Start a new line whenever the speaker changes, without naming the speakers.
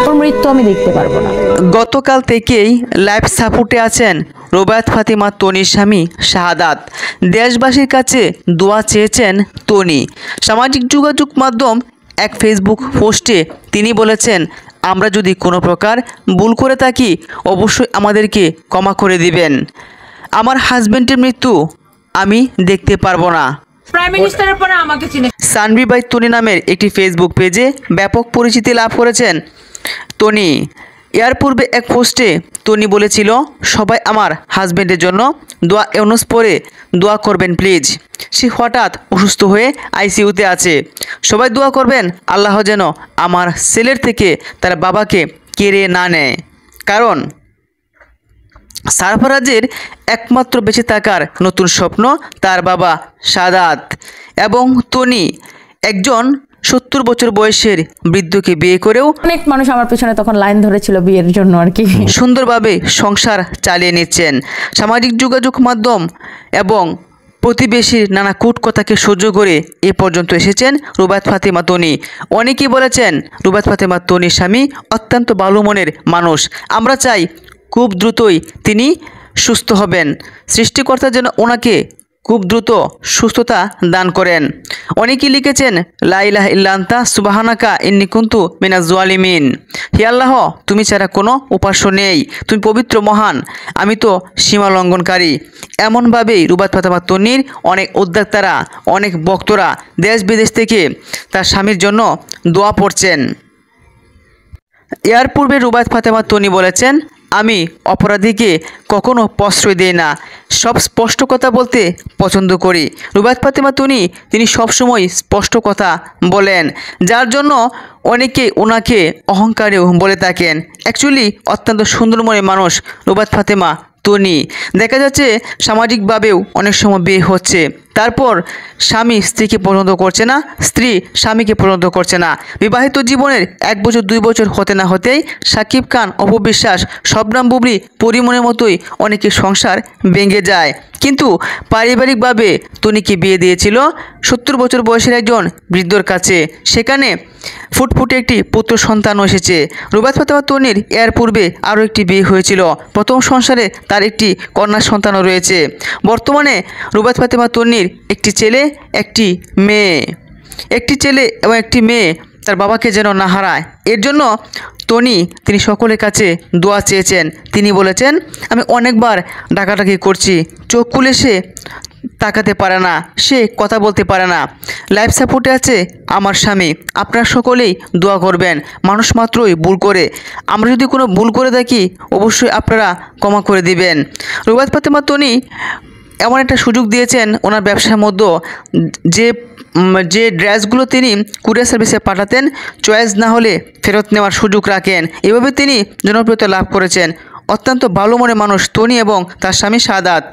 ওর মৃত্যু আমি দেখতে পারবো না।
গতকাল থেকেই লাইভ সাপোর্টে আছেন রুবায়াত ফাতেমা তনির স্বামী শাহাদাত। দেশবাসীর কাছে দোয়া চেয়েছেন তনি। সামাজিক যোগাযোগ মাধ্যম এক ফেসবুক পোস্টে তিনি বলেছেন, আমরা যদি কোনো প্রকার ভুল করে থাকি অবশ্যই আমাদেরকে ক্ষমা করে দিবেন। আমার হাজব্যান্ডের মৃত্যু আমি দেখতে পারবো না।
প্রাইম মিনিস্টারের পরে আমাকে চিনে।
সানভি বাই তনি নামের একটি ফেসবুক পেজে ব্যাপক পরিচিতি লাভ করেছেন তনি। এর পূর্বে এক পোস্টে তনি বলেছিল, সবাই আমার হাজব্যান্ডের জন্য দোয়া ইউনুস পরে দোয়া করবেন প্লিজ। সে হঠাৎ অসুস্থ হয়ে আইসিইউতে আছে। সবাই দোয়া করবেন আল্লাহ যেন আমার ছেলের থেকে তার বাবাকে কেড়ে না নেয়। কারণ সারফরাজের একমাত্র বেঁচে থাকার নতুন স্বপ্ন তার বাবা শাহাদাত। এবং তনি একজন 70 বছর বয়সের বৃদ্ধকে বিয়ে করেও
অনেক মানুষ আমার পেছনে তখন লাইন ধরেছিল বিয়ের জন্য আর কি।
সুন্দরভাবে সংসার চালিয়ে নিচ্ছেন। সামাজিক যোগাযোগ মাধ্যম এবং প্রতিবেশীর নানা কূটকথাকে সহ্য করে এ পর্যন্ত এসেছেন রুবায়াত ফাতেমা তনি। অনেকেই বলেছেন রুবায়াত ফাতেমা তনির স্বামী অত্যন্ত ভালো মনের মানুষ। আমরা চাই খুব দ্রুতই তিনি সুস্থ হবেন। সৃষ্টিকর্তা যেন ওনাকে খুব দ্রুত সুস্থতা দান করেন। অনেকেই লিখেছেন, লা ইলাহা ইল্লা আনতা সুবহানাকা ইন্নী কুনতু মিনাজ জালিমিন। হে আল্লাহ, তুমি ছাড়া কোনো উপাস্য নেই, তুমি পবিত্র মহান, আমি তো সীমা লঙ্ঘনকারী। এমনভাবেই রুবায়াত ফাতেমা তনির অনেক উদ্যোক্তারা, অনেক ভক্তরা দেশ বিদেশ থেকে তার স্বামীর জন্য দোয়া পড়ছেন। এর পূর্বে রুবায়াত ফাতেমা তনি বলেছেন, আমি অপরাধীকে কখনো প্রশ্রয় দিই না, সব স্পষ্ট কথা বলতে পছন্দ করি। রুবায়াত ফাতেমা তনি তিনি সবসময় স্পষ্ট কথা বলেন, যার জন্য অনেকে ওনাকে অহংকারেও বলে থাকেন। অ্যাকচুয়ালি অত্যন্ত সুন্দর মনের মানুষ রুবায়াত ফাতেমা তনি। দেখা যাচ্ছে সামাজিকভাবেও অনেক সময় বিয়ে হচ্ছে, তারপর স্বামী স্ত্রীকে পছন্দ করছে না, স্ত্রী স্বামীকে পছন্দ করছে না। বিবাহিত জীবনের 1 বছর 2 বছর হতে না হতেই সাকিব খান, অপু বিশ্বাস, শবনম বুবলি, পরিমণের মতোই অনেকের সংসার ভেঙে যায়। কিন্তু পারিবারিকভাবে তনিকে বিয়ে দিয়েছিল 70 বছর বয়সের একজন বৃদ্ধর কাছে। সেখানে ফুটফুটে একটি পুত্র সন্তানও এসেছে। রুবায়াত ফাতেমা তনির এর পূর্বে আরও একটি বিয়ে হয়েছিল। প্রথম সংসারে তার একটি কন্যা সন্তানও রয়েছে। বর্তমানে রুবায়াত ফাতেমা তনির একটি ছেলে, একটি মেয়ে। একটি ছেলে এবং একটি মেয়ে তার বাবাকে যেন না হারায়, এর জন্য তিনি সকলের কাছে দোয়া চেয়েছেন। তিনি বলেছেন, আমি অনেকবার ডাকাডাকি করছি, চোখ খুলে সে তাকাতে পারে না, সে কথা বলতে পারে না। লাইফ সাপোর্টে আছে আমার স্বামী। আপনারা সকলেই দোয়া করবেন। মানুষ মাত্রই ভুল করে, আমরা যদি কোনো ভুল করে থাকি অবশ্যই আপনারা ক্ষমা করে দিবেন। রুবায়াত ফাতেমা তনি এমন একটা সুযোগ দিয়েছেন ওনার ব্যবসার মধ্যে, যে ড্রেসগুলো তিনি কুরিয়ার সার্ভিসে পাঠাতেন, চয়েস না হলে ফেরত নেওয়ার সুযোগ রাখেন। এভাবে তিনি জনপ্রিয়তা লাভ করেছেন। অত্যন্ত ভালো মনের মানুষ তনি এবং তার স্বামী শাহাদাত।